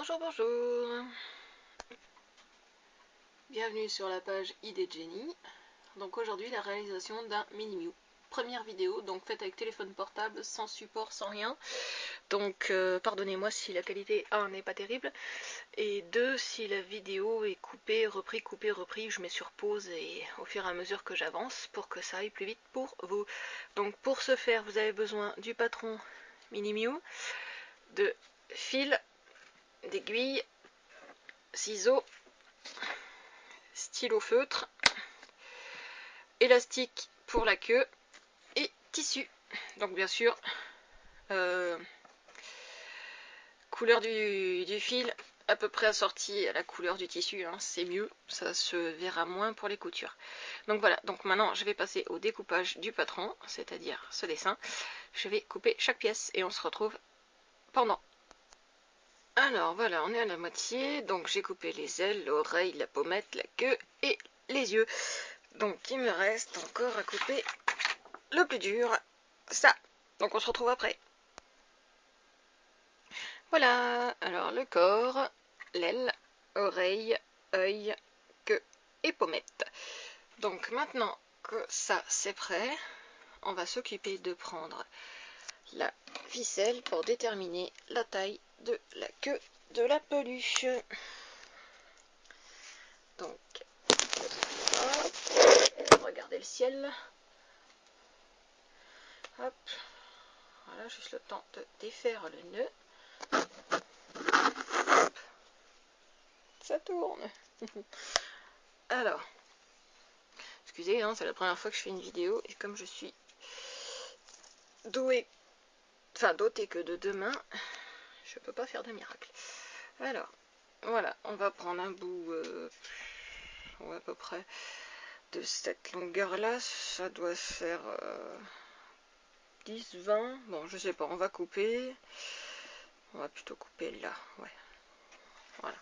Bonjour, bonjour. Bienvenue sur la page Idée de Génie. Donc aujourd'hui la réalisation d'un mini Mew. Première vidéo, donc faite avec téléphone portable, sans support, sans rien. Donc pardonnez-moi si la qualité 1 n'est pas terrible. Et 2, si la vidéo est coupée, repris, je mets sur pause et au fur et à mesure que j'avance pour que ça aille plus vite pour vous. Donc pour ce faire, vous avez besoin du patron mini Mew, de fil, d'aiguilles, ciseaux, stylo feutre, élastique pour la queue et tissu. Donc bien sûr, couleur du fil à peu près assortie à la couleur du tissu, hein, c'est mieux, ça se verra moins pour les coutures. Donc voilà, donc maintenant je vais passer au découpage du patron, c'est-à-dire ce dessin. Je vais couper chaque pièce et on se retrouve pendant. Alors voilà, on est à la moitié, donc j'ai coupé les ailes, l'oreille, la pommette, la queue et les yeux. Donc il me reste encore à couper le plus dur, ça. Donc on se retrouve après. Voilà, alors le corps, l'aile, oreille, œil, queue et pommette. Donc maintenant que ça c'est prêt, on va s'occuper de prendre la ficelle pour déterminer la taille de la queue de la peluche. Donc, hop, regardez le ciel. Hop, voilà, juste le temps de défaire le nœud. Hop, ça tourne. Alors, excusez, hein, c'est la première fois que je fais une vidéo et comme je suis dotée que de 2 mains, je peux pas faire de miracle. Alors, voilà, on va prendre un bout à peu près de cette longueur là, ça doit faire 10, 20, bon je sais pas, on va couper, on va plutôt couper là, ouais, voilà.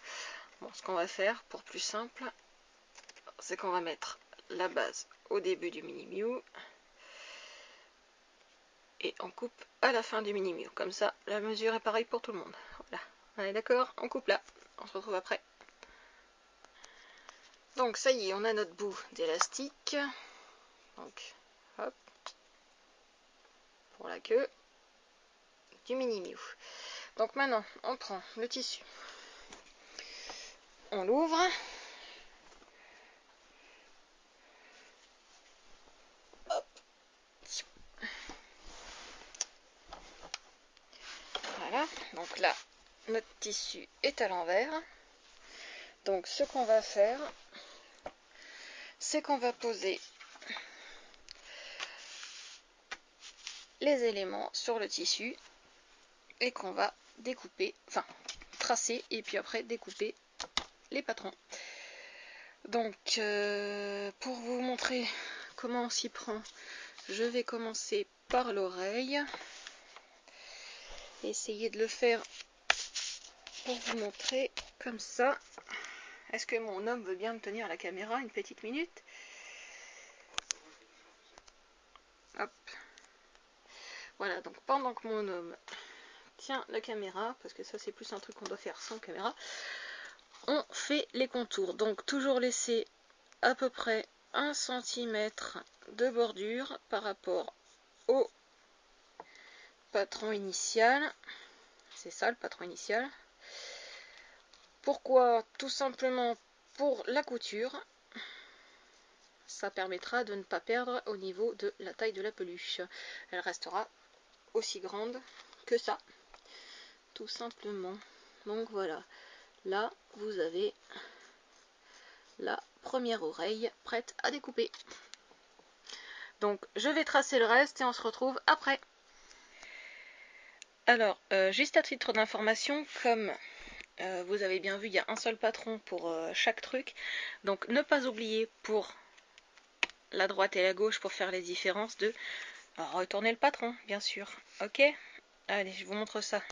Bon, ce qu'on va faire pour plus simple, c'est qu'on va mettre la base au début du mini Mew et on coupe à la fin du mini Mew, comme ça la mesure est pareille pour tout le monde. Voilà, on est d'accord, on coupe là, on se retrouve après. Donc ça y est, on a notre bout d'élastique, donc hop, pour la queue du mini Mew. Donc maintenant on prend le tissu, on l'ouvre, hop, voilà, donc là notre tissu est à l'envers. Donc ce qu'on va faire, c'est qu'on va poser les éléments sur le tissu et qu'on va découper, enfin tracer et puis après découper les patrons. Donc pour vous montrer comment on s'y prend, je vais commencer par l'oreille. Essayer de le faire pour vous montrer comme ça. Est-ce que mon homme veut bien me tenir la caméra une petite minute? Hop. Voilà, donc pendant que mon homme tient la caméra, parce que ça c'est plus un truc qu'on doit faire sans caméra, on fait les contours. Donc toujours laisser à peu près 1 cm de bordure par rapport au patron initial. C'est ça le patron initial. Pourquoi? Tout simplement pour la couture. Ça permettra de ne pas perdre au niveau de la taille de la peluche. Elle restera aussi grande que ça. Tout simplement. Donc voilà. Là, vous avez la première oreille prête à découper. Donc je vais tracer le reste et on se retrouve après. Alors, juste à titre d'information, comme vous avez bien vu, il y a un seul patron pour chaque truc. Donc ne pas oublier pour la droite et la gauche pour faire les différences de retourner le patron, bien sûr. Ok? Allez, je vous montre ça.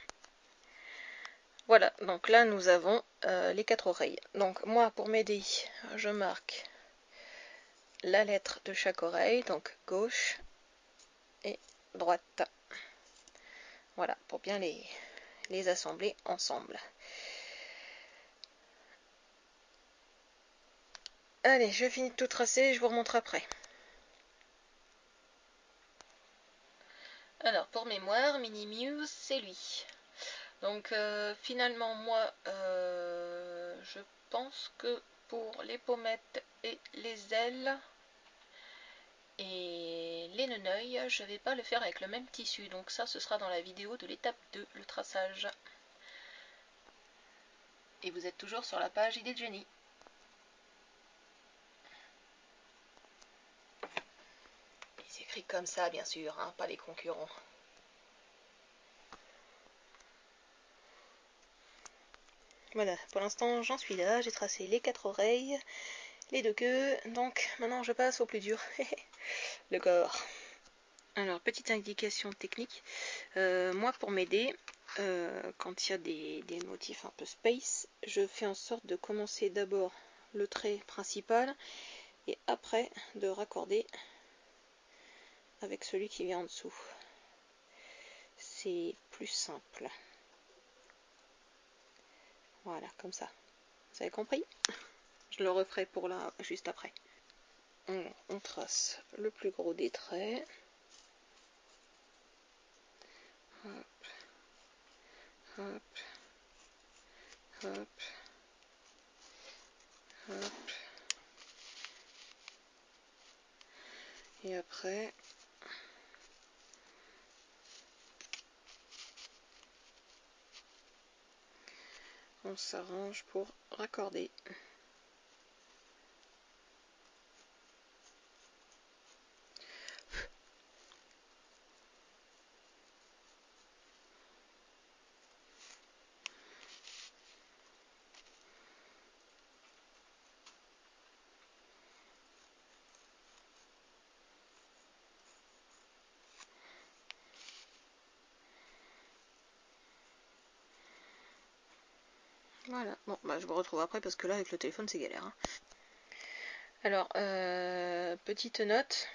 Voilà, donc là nous avons les 4 oreilles. Donc moi, pour m'aider, je marque la lettre de chaque oreille, donc gauche et droite. Voilà, pour bien les assembler ensemble. Allez, je finis de tout tracer, je vous remontre après. Alors, pour mémoire, Minimuse, c'est lui. Donc, finalement, moi, je pense que pour les pommettes et les ailes et les neneuils, je vais pas le faire avec le même tissu. Donc ça, ce sera dans la vidéo de l'étape 2, le traçage. Et vous êtes toujours sur la page Idée de Génie. Il s'écrit comme ça, bien sûr, hein, pas les concurrents. Voilà, pour l'instant j'en suis là, j'ai tracé les 4 oreilles, les 2 queues, donc maintenant je passe au plus dur, le corps. Alors, petite indication technique, moi pour m'aider, quand il y a des motifs un peu space, je fais en sorte de commencer d'abord le trait principal et après de raccorder avec celui qui vient en dessous. C'est plus simple. Voilà, comme ça. Vous avez compris? Je le referai pour là, juste après. On trace le plus gros des traits. Hop, hop, hop, hop. Et après, on s'arrange pour raccorder. Voilà, bon, bah, je vous retrouve après parce que là, avec le téléphone, c'est galère. Hein. Alors, petite note.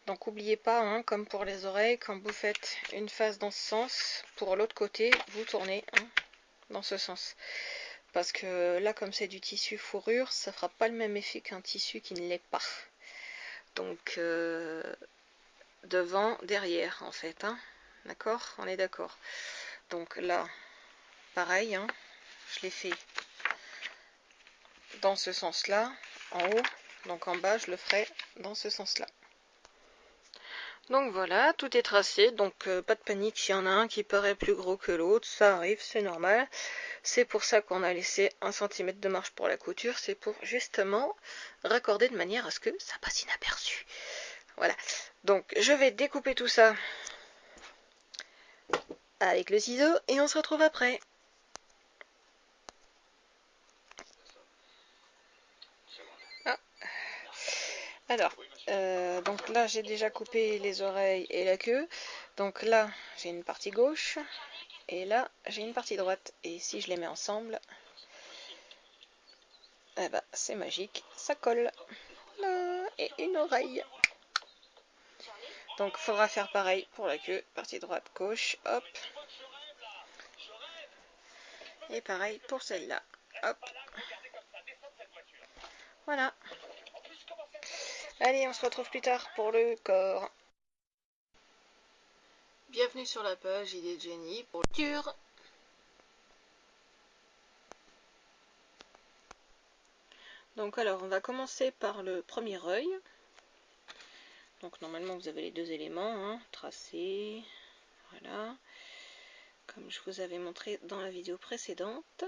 Donc, n'oubliez pas, hein, comme pour les oreilles, quand vous faites une face dans ce sens, pour l'autre côté, vous tournez hein, dans ce sens. Parce que là, comme c'est du tissu fourrure, ça fera pas le même effet qu'un tissu qui ne l'est pas. Donc, devant, derrière, en fait. Hein. D'accord? On est d'accord. Donc là, pareil, hein, je l'ai fait dans ce sens-là, en haut. Donc en bas, je le ferai dans ce sens-là. Donc voilà, tout est tracé, donc pas de panique s'il y en a un qui paraît plus gros que l'autre, ça arrive, c'est normal. C'est pour ça qu'on a laissé 1 cm de marge pour la couture, c'est pour justement raccorder de manière à ce que ça passe inaperçu. Voilà, donc je vais découper tout ça avec le ciseau et on se retrouve après. Ah. Alors, donc là j'ai déjà coupé les oreilles et la queue, donc là j'ai une partie gauche et là j'ai une partie droite et si je les mets ensemble, eh ben, c'est magique, ça colle. Là, et une oreille. Donc il faudra faire pareil pour la queue, partie droite, gauche, hop. Et pareil pour celle-là, hop. Voilà. Allez, on se retrouve plus tard pour le corps. Bienvenue sur la page Idée de Génie pour le dur. Donc alors, on va commencer par le premier œil. Donc normalement, vous avez les 2 éléments, hein, tracés, voilà. Comme je vous avais montré dans la vidéo précédente.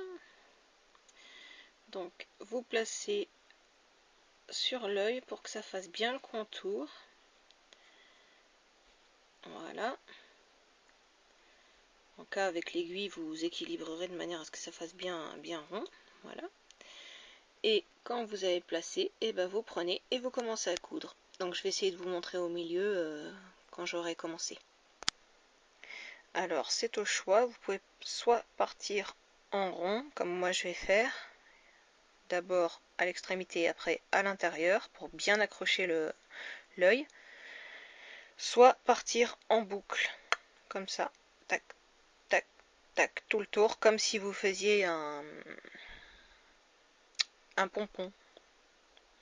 Donc, vous placez sur l'œil pour que ça fasse bien le contour. Voilà. En cas avec l'aiguille, vous équilibrerez de manière à ce que ça fasse bien rond. Voilà. Et quand vous avez placé, et ben vous prenez et vous commencez à coudre. Donc je vais essayer de vous montrer au milieu quand j'aurai commencé. Alors c'est au choix, vous pouvez soit partir en rond, comme moi je vais faire. D'abord à l'extrémité, après à l'intérieur, pour bien accrocher l'œil. Soit partir en boucle, comme ça. Tac, tac, tac, tout le tour, comme si vous faisiez un pompon.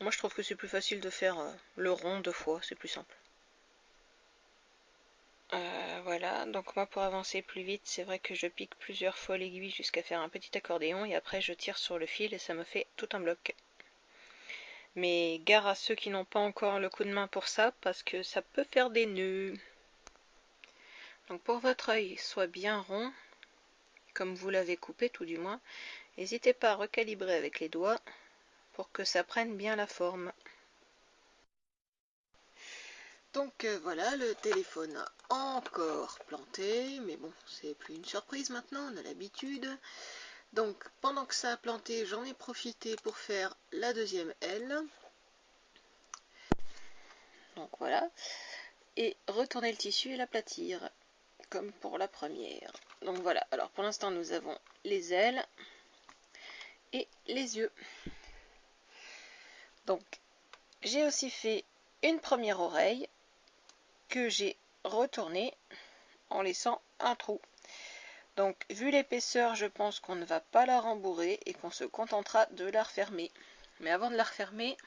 Moi je trouve que c'est plus facile de faire le rond 2 fois, c'est plus simple. Voilà, donc moi pour avancer plus vite, c'est vrai que je pique plusieurs fois l'aiguille jusqu'à faire un petit accordéon et après je tire sur le fil et ça me fait tout un bloc. Mais gare à ceux qui n'ont pas encore le coup de main pour ça parce que ça peut faire des nœuds. Donc pour votre œil soit bien rond, comme vous l'avez coupé tout du moins, n'hésitez pas à recalibrer avec les doigts pour que ça prenne bien la forme. Donc voilà, le téléphone a encore planté, mais bon, c'est plus une surprise maintenant, on a l'habitude. Donc pendant que ça a planté, j'en ai profité pour faire la deuxième aile. Donc voilà, et retourner le tissu et l'aplatir, comme pour la première. Donc voilà, alors pour l'instant nous avons les ailes et les yeux. Donc j'ai aussi fait une première oreille que j'ai retournée en laissant un trou. Donc vu l'épaisseur, je pense qu'on ne va pas la rembourrer et qu'on se contentera de la refermer. Mais avant de la refermer,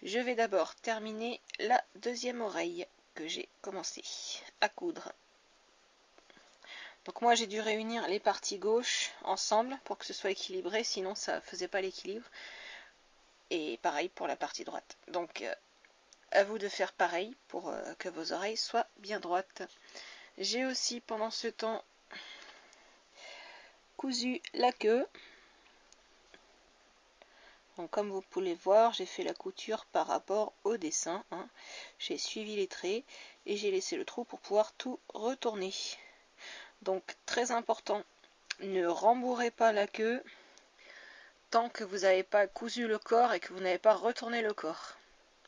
je vais d'abord terminer la deuxième oreille que j'ai commencé à coudre. Donc moi j'ai dû réunir les parties gauches ensemble pour que ce soit équilibré, sinon ça faisait pas l'équilibre. Et pareil pour la partie droite. Donc à vous de faire pareil pour que vos oreilles soient bien droites. J'ai aussi pendant ce temps cousu la queue. Donc comme vous pouvez voir, j'ai fait la couture par rapport au dessin. J'ai suivi les traits et j'ai laissé le trou pour pouvoir tout retourner. Donc très important, ne rembourrez pas la queue tant que vous n'avez pas cousu le corps et que vous n'avez pas retourné le corps.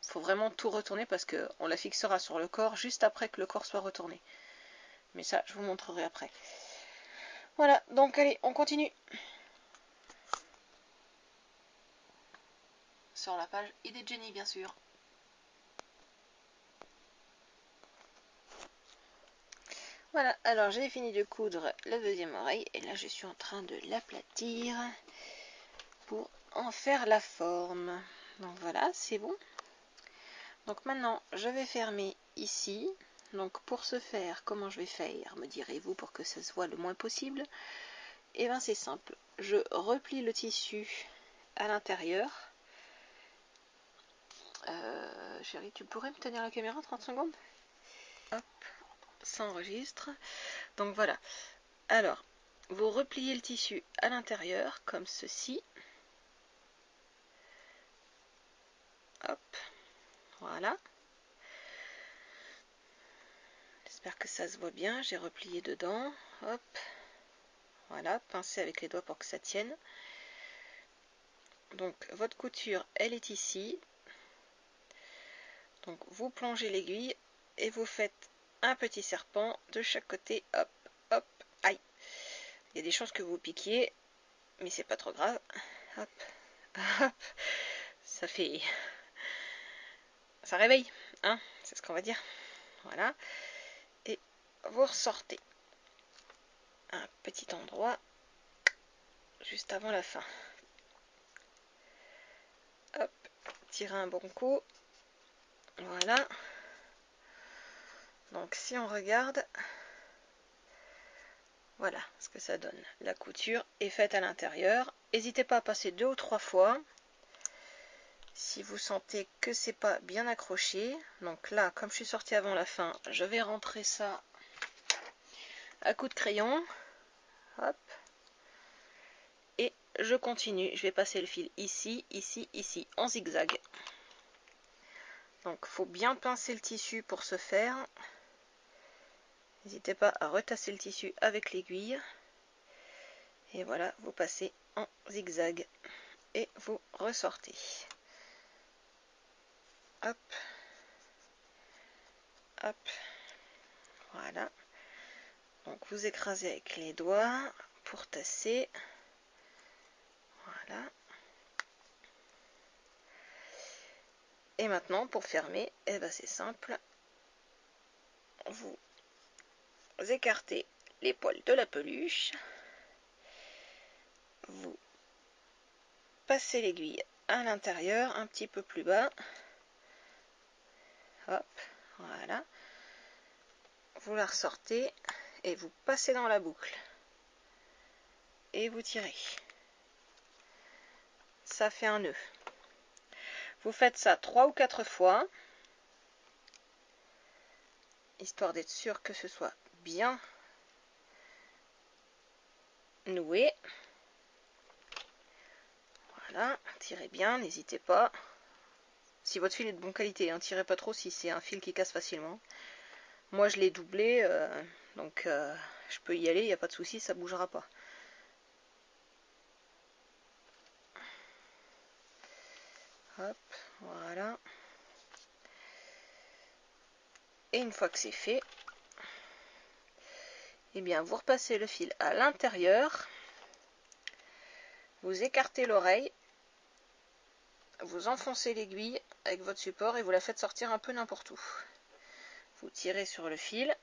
Il faut vraiment tout retourner parce qu'on la fixera sur le corps juste après que le corps soit retourné. Mais ça, je vous montrerai après. Voilà, donc allez, on continue. Sur la page Idée de Jenny, bien sûr. Voilà, alors j'ai fini de coudre la deuxième oreille et là je suis en train de l'aplatir pour en faire la forme. Donc voilà, c'est bon. Donc maintenant, je vais fermer ici. Donc pour ce faire, comment je vais faire, me direz-vous, pour que ça se voit le moins possible? Et bien c'est simple, je replie le tissu à l'intérieur. Chérie, tu pourrais me tenir la caméra 30 secondes? Hop, ça enregistre. Donc voilà. Alors, vous repliez le tissu à l'intérieur, comme ceci. Hop, voilà. J'espère que ça se voit bien. J'ai replié dedans. Hop, voilà. Pincez avec les doigts pour que ça tienne. Donc, votre couture, elle est ici. Donc, vous plongez l'aiguille et vous faites un petit serpent de chaque côté. Hop, hop, aïe. Il y a des chances que vous piquiez, mais c'est pas trop grave. Hop, hop. Ça fait... ça réveille, hein, c'est ce qu'on va dire. Voilà. Et vous ressortez un petit endroit juste avant la fin. Hop, tirez un bon coup. Voilà. Donc si on regarde, voilà ce que ça donne. La couture est faite à l'intérieur. N'hésitez pas à passer 2 ou 3 fois. Si vous sentez que c'est pas bien accroché. Donc là, comme je suis sortie avant la fin, je vais rentrer ça à coup de crayon. Hop. Et je continue. Je vais passer le fil ici, ici, ici, en zigzag. Donc il faut bien pincer le tissu pour ce faire. N'hésitez pas à retasser le tissu avec l'aiguille. Et voilà, vous passez en zigzag. Et vous ressortez. Hop. Hop. Voilà. Donc vous écrasez avec les doigts pour tasser. Voilà. Et maintenant, pour fermer, eh ben, c'est simple. Vous écartez les poils de la peluche. Vous passez l'aiguille à l'intérieur, un petit peu plus bas. Hop, voilà. Vous la ressortez et vous passez dans la boucle. Et vous tirez. Ça fait un nœud. Vous faites ça 3 ou 4 fois, histoire d'être sûr que ce soit bien noué. Voilà, tirez bien, n'hésitez pas. Si votre fil est de bonne qualité, hein, tirez pas trop si c'est un fil qui casse facilement. Moi je l'ai doublé, donc je peux y aller, il n'y a pas de souci, ça bougera pas. Hop, voilà. Et une fois que c'est fait, eh bien vous repassez le fil à l'intérieur, vous écartez l'oreille, vous enfoncez l'aiguille avec votre support et vous la faites sortir un peu n'importe où. Vous tirez sur le fil,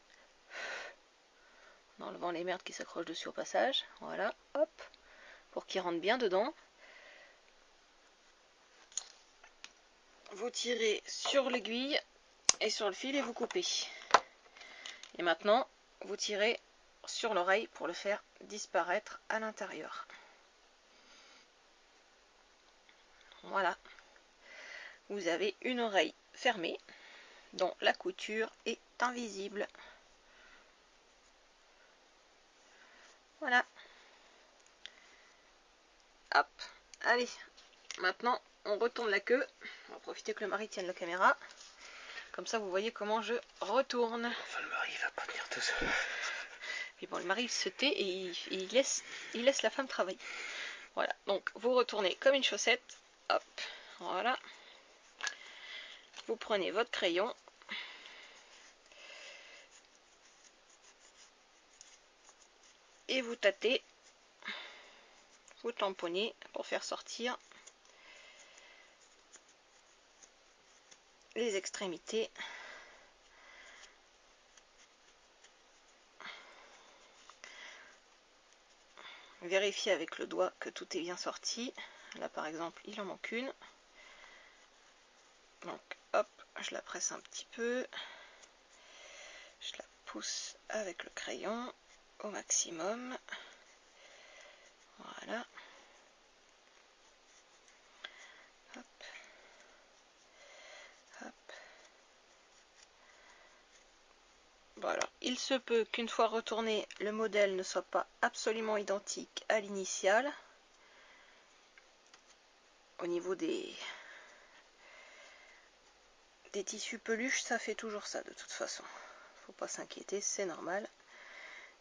en enlevant les merdes qui s'accrochent dessus au passage, voilà, hop, pour qu'il rentre bien dedans. Vous tirez sur l'aiguille et sur le fil et vous coupez. Et maintenant, vous tirez sur l'oreille pour le faire disparaître à l'intérieur. Voilà. Vous avez une oreille fermée dont la couture est invisible. Voilà. Hop. Allez. Maintenant, on retourne la queue. On va profiter que le mari tienne la caméra. Comme ça, vous voyez comment je retourne. Enfin, le mari va pas tenir tout seul. Puis bon, le mari se tait et il laisse la femme travailler. Voilà. Donc, vous retournez comme une chaussette. Hop. Voilà. Vous prenez votre crayon. Et vous tâtez. Vous tamponnez pour faire sortir les extrémités. Vérifiez avec le doigt que tout est bien sorti. Là par exemple il en manque une. Donc hop, je la presse un petit peu. Je la pousse avec le crayon au maximum. Voilà. Hop. Hop. Voilà. Il se peut qu'une fois retourné, le modèle ne soit pas absolument identique à l'initial. Au niveau des tissus peluches, ça fait toujours ça de toute façon. Faut pas s'inquiéter, c'est normal.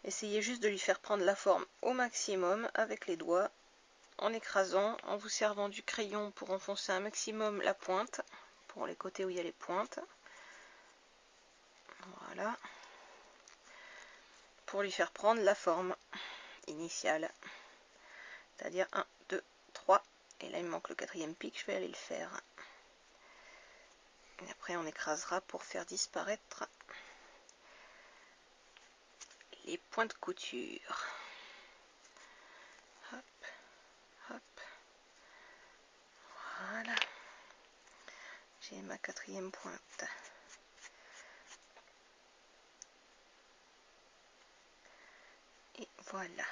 Essayez juste de lui faire prendre la forme au maximum avec les doigts, en écrasant, en vous servant du crayon pour enfoncer un maximum la pointe, pour les côtés où il y a les pointes. Voilà. Pour lui faire prendre la forme initiale. C'est-à-dire 1, 2, 3. Et là il me manque le 4e pic, je vais aller le faire. Et après on écrasera pour faire disparaître les points de couture. Hop, hop. Voilà. J'ai ma 4e pointe. Et voilà.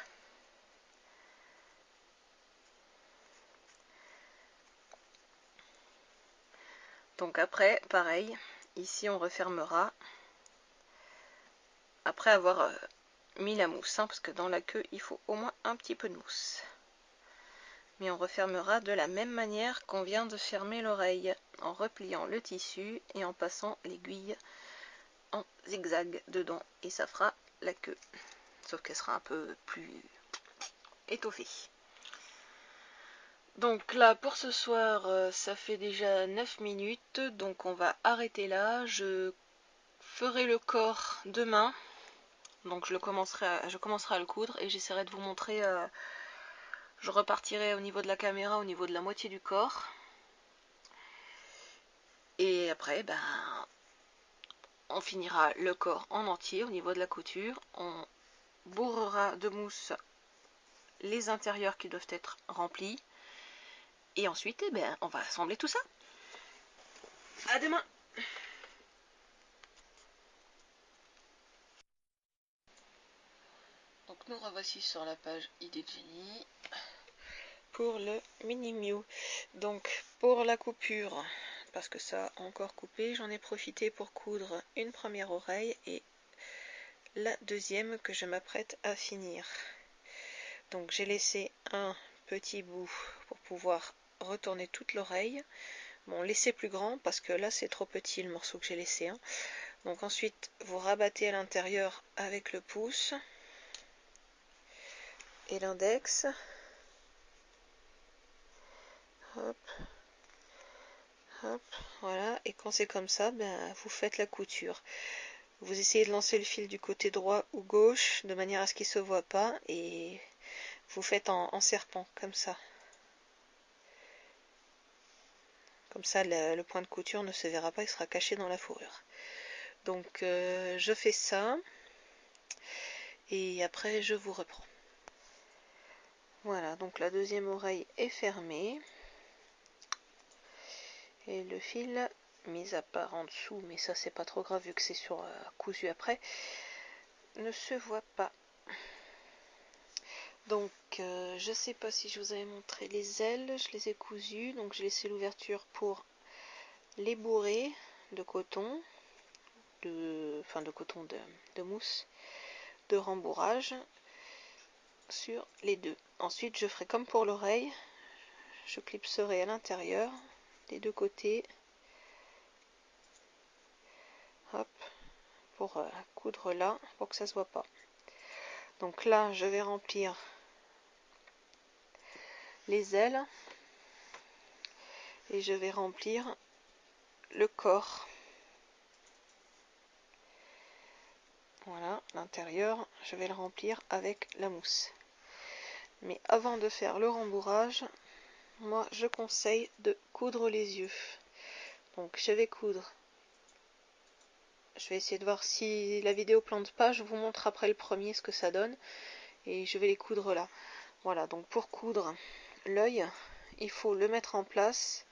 Donc après, pareil, ici on refermera après avoir mis la mousse, hein, parce que dans la queue il faut au moins un petit peu de mousse. Mais on refermera de la même manière qu'on vient de fermer l'oreille, en repliant le tissu et en passant l'aiguille en zigzag dedans, et ça fera la queue, sauf qu'elle sera un peu plus étoffée. Donc là pour ce soir ça fait déjà 9 minutes, donc on va arrêter là. Je ferai le corps demain, donc je commencerai à le coudre et j'essaierai de vous montrer, je repartirai au niveau de la caméra au niveau de la moitié du corps, et après ben on finira le corps en entier au niveau de la couture. On bourrera de mousse les intérieurs qui doivent être remplis. Et ensuite, eh ben, on va assembler tout ça. À demain. Donc nous revoici sur la page Idée de Génie pour le Mini Mew. Donc pour la coupure, parce que ça a encore coupé, j'en ai profité pour coudre une première oreille et la deuxième que je m'apprête à finir. Donc j'ai laissé un petit bout pour pouvoir retourner toute l'oreille. Bon, laissez plus grand parce que là c'est trop petit le morceau que j'ai laissé. Hein. Donc ensuite vous rabattez à l'intérieur avec le pouce et l'index. Hop, hop, voilà. Et quand c'est comme ça, ben, vous faites la couture. Vous essayez de lancer le fil du côté droit ou gauche de manière à ce qu'il ne se voit pas et vous faites en serpent comme ça. Comme ça, le point de couture ne se verra pas, il sera caché dans la fourrure. Donc je fais ça et après je vous reprends. Voilà, donc la deuxième oreille est fermée. Et le fil, mis à part en dessous, mais ça c'est pas trop grave vu que c'est sur cousu après, ne se voit pas. Donc je sais pas si je vous avais montré les ailes, je les ai cousues, donc j'ai laissé l'ouverture pour les bourrer de coton, de mousse, de rembourrage sur les deux. Ensuite je ferai comme pour l'oreille, je clipserai à l'intérieur des deux côtés, hop, pour coudre là, pour que ça se voit pas. Donc là je vais remplir les ailes et je vais remplir le corps. Voilà, l'intérieur, je vais le remplir avec la mousse. Mais avant de faire le rembourrage, moi je conseille de coudre les yeux. Donc je vais coudre. Je vais essayer de voir si la vidéo plante pas, je vous montre après le premier ce que ça donne. Et je vais les coudre là. Voilà, donc pour coudre l'œil, il faut le mettre en place,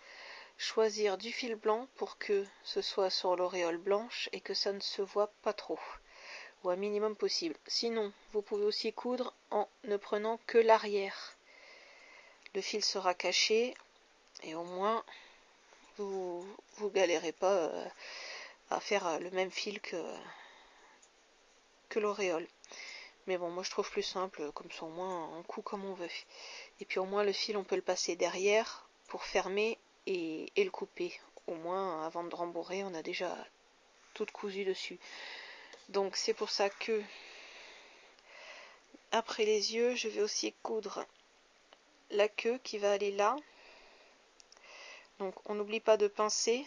choisir du fil blanc pour que ce soit sur l'auréole blanche et que ça ne se voit pas trop. Ou un minimum possible. Sinon, vous pouvez aussi coudre en ne prenant que l'arrière. Le fil sera caché et au moins vous galérez pas à faire le même fil que l'auréole. Mais bon, moi je trouve plus simple, comme ça au moins on coud comme on veut. Et puis au moins le fil on peut le passer derrière pour fermer et le couper. Au moins avant de rembourrer on a déjà tout cousu dessus. Donc c'est pour ça que après les yeux je vais aussi coudre la queue qui va aller là. Donc on n'oublie pas de pincer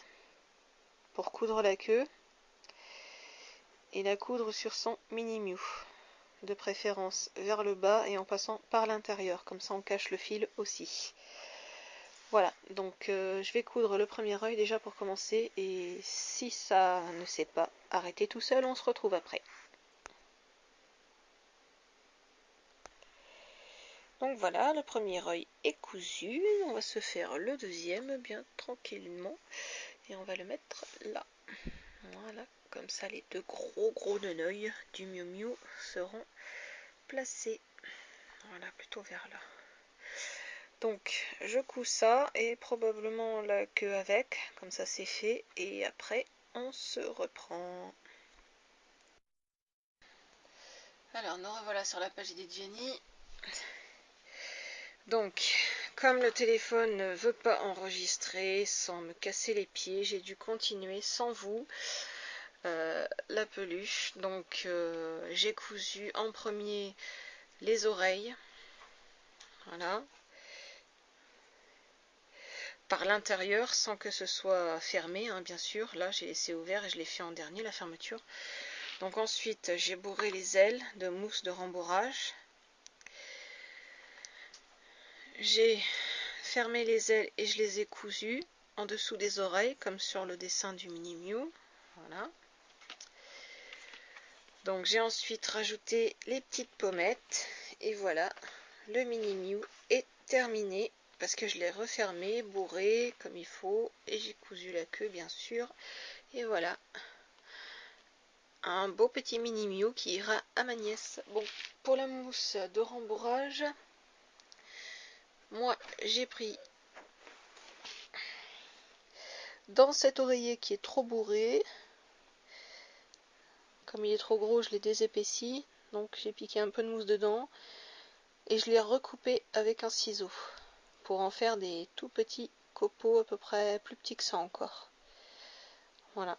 pour coudre la queue et la coudre sur son mini Mew, de préférence vers le bas et en passant par l'intérieur, comme ça on cache le fil aussi. Voilà, donc je vais coudre le premier œil déjà pour commencer et si ça ne s'est pas arrêté tout seul, on se retrouve après. Donc voilà, le premier œil est cousu, on va se faire le deuxième bien tranquillement et on va le mettre là. Voilà, comme ça les deux gros nœuds du Miu Miu seront placés. Voilà, plutôt vers là. Donc je couds ça et probablement la queue avec, comme ça c'est fait, et après on se reprend. Alors nous revoilà sur la page Idée de Génie. Donc comme le téléphone ne veut pas enregistrer sans me casser les pieds, j'ai dû continuer sans vous la peluche. Donc j'ai cousu en premier les oreilles, voilà, par l'intérieur sans que ce soit fermé, hein, bien sûr. Là j'ai laissé ouvert et je l'ai fait en dernier, la fermeture. Donc ensuite j'ai bourré les ailes de mousse de rembourrage. J'ai fermé les ailes et je les ai cousues en dessous des oreilles comme sur le dessin du Mini Mew. Voilà. Donc j'ai ensuite rajouté les petites pommettes et voilà, le Mini Mew est terminé. parce que je l'ai refermé, bourré comme il faut, et j'ai cousu la queue bien sûr. Et voilà, un beau petit mini Miu qui ira à ma nièce. Bon, pour la mousse de rembourrage, moi j'ai pris dans cet oreiller qui est trop bourré. Comme il est trop gros, je l'ai désépaissi, donc j'ai piqué un peu de mousse dedans et je l'ai recoupé avec un ciseau pour en faire des tout petits copeaux à peu près plus petits que ça encore. Voilà.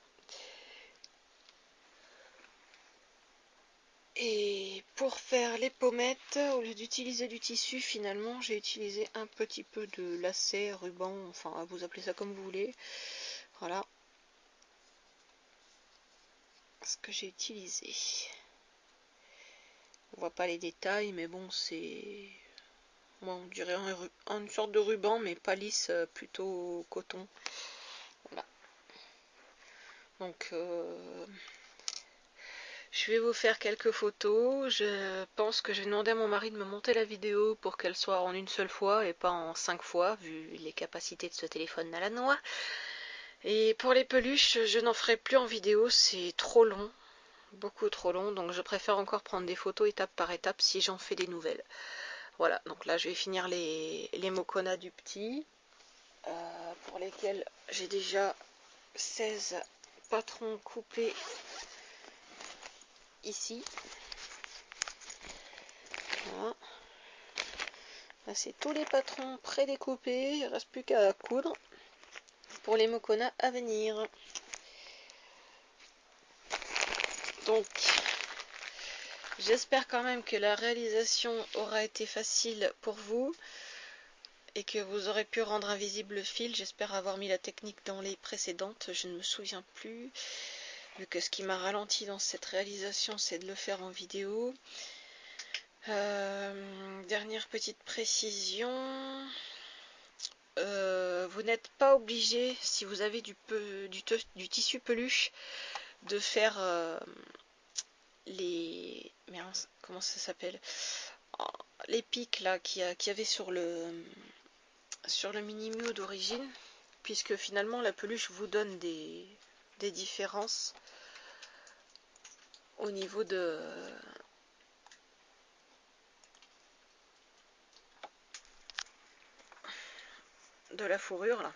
Et pour faire les pommettes, au lieu d'utiliser du tissu, finalement j'ai utilisé un petit peu de lacet, ruban, enfin vous appelez ça comme vous voulez. Voilà ce que j'ai utilisé. On voit pas les détails, mais bon, c'est, bon, on dirait une sorte de ruban, mais pas lisse, plutôt coton. Voilà. Donc je vais vous faire quelques photos. Je pense que je vais demander à mon mari de me monter la vidéo pour qu'elle soit en une seule fois et pas en 5 fois, vu les capacités de ce téléphone à la noix. Et pour les peluches, je n'en ferai plus en vidéo, c'est trop long, beaucoup trop long, donc je préfère encore prendre des photos étape par étape si j'en fais des nouvelles. Voilà, donc là je vais finir les Mokona du petit, pour lesquels j'ai déjà 16 patrons coupés ici. Voilà. Là c'est tous les patrons pré-découpés, il ne reste plus qu'à coudre pour les Mokona à venir. Donc j'espère quand même que la réalisation aura été facile pour vous et que vous aurez pu rendre invisible le fil. J'espère avoir mis la technique dans les précédentes, je ne me souviens plus, vu que ce qui m'a ralenti dans cette réalisation c'est de le faire en vidéo. Dernière petite précision, vous n'êtes pas obligé, si vous avez du tissu peluche, de faire les... Merde, comment ça s'appelle, les pics là qu'il y avait sur le mini Miu d'origine, puisque finalement la peluche vous donne des différences au niveau de la fourrure là.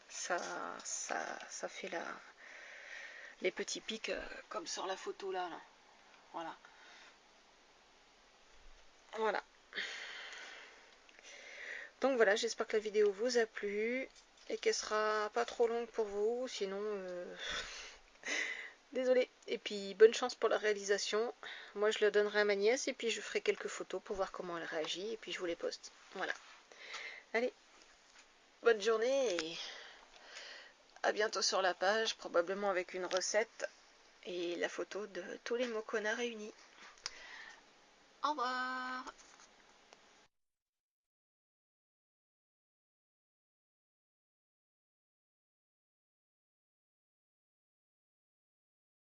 Ça fait les petits pics comme sur la photo là. Voilà. Voilà. Donc voilà, j'espère que la vidéo vous a plu et qu'elle sera pas trop longue pour vous, sinon désolée. Et puis bonne chance pour la réalisation. Moi je le donnerai à ma nièce et puis je ferai quelques photos pour voir comment elle réagit et puis je vous les poste. Voilà. Allez, bonne journée et à bientôt sur la page, probablement avec une recette et la photo de tous les Mokona réunis. Au revoir.